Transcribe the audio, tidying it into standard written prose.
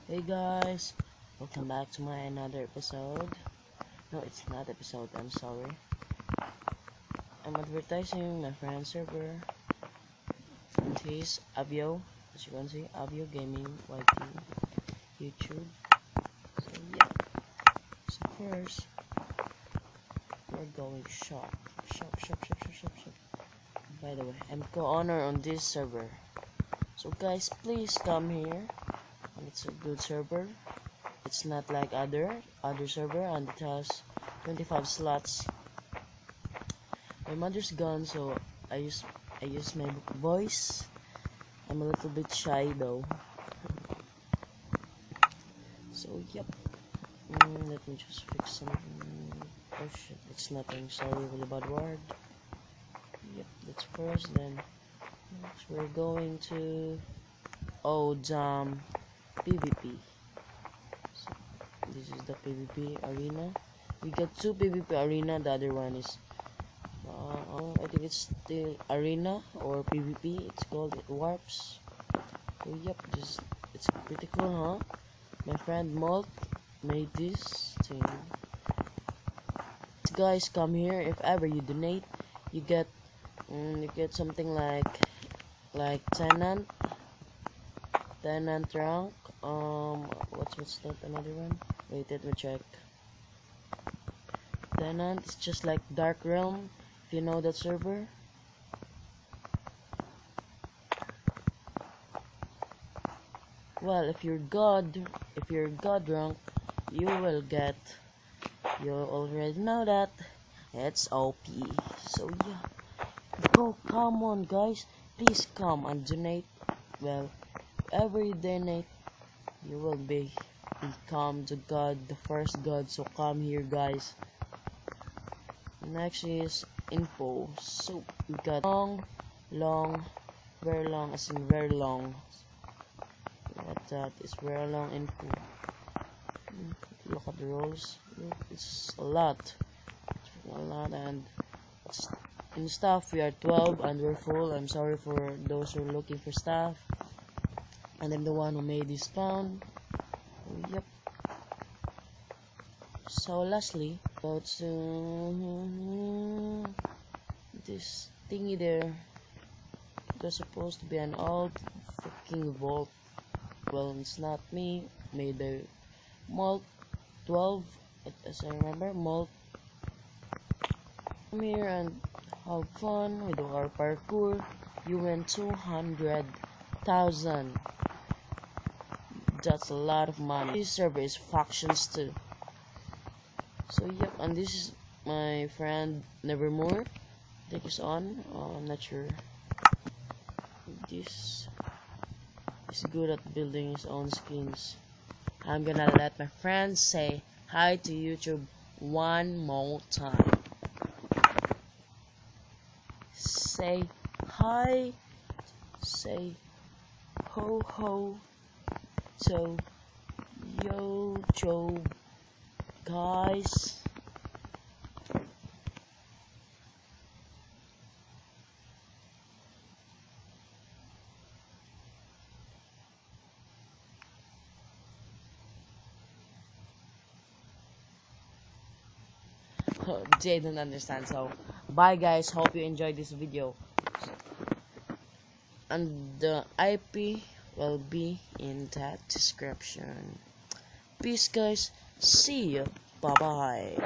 Hey guys, welcome back to my another episode. No, it's not episode, I'm sorry. I'm advertising my friend's server. And he's Avio, as you can see, Avio Gaming YT YouTube. So yeah. So first we're going shop. By the way, I'm co-owner on this server. So guys, please come here. It's a good server. It's not like other server, and it has 25 slots. My mother's gone, so I use my voice. I'm a little bit shy though. So yep. Let me just fix something. Oh shit, it's nothing. Sorry, really bad word. Yep, that's first. Then next we're going to PvP. So this is the PvP arena. We got two PvP arena. The other one is I think it's still arena or PvP. It's called warps. So yep, it's pretty cool, huh? My friend Molt made this thing. So guys, come here. If ever you donate, you get something like tenant rank. What's that? Another one? Wait, let me check. Tenant. It's just like Dark Realm. If you know that server. Well, if you're god rank, you will get. You already know that. It's OP. So yeah. Go, come on, guys. Please come and donate. Well, every donate, you will become the god, the first god. So come here, guys. Next is info. So we got very long, as in very long. That is very long info. Look at the roles. It's a lot, and in staff we are 12 and we're full. I'm sorry for those who are looking for staff, and I'm the one who made this spawn. Yep. So lastly, about this thingy there. It was supposed to be an old fucking vault. Well, it's not me. Made by Molt 12, as I remember. Molt. Come here and have fun. We do our parkour. You win 200,000. That's a lot of money. This server is factions too. So yep, and this is my friend Nevermore. I think he's on. I'm not sure. This is good at building his own skins. I'm gonna let my friends say hi to YouTube one more time. Say hi. Say ho ho. So yo Joe, guys. They don't understand, so bye guys, hope you enjoyed this video, and the IP will be in that description. Peace guys, see you, bye bye.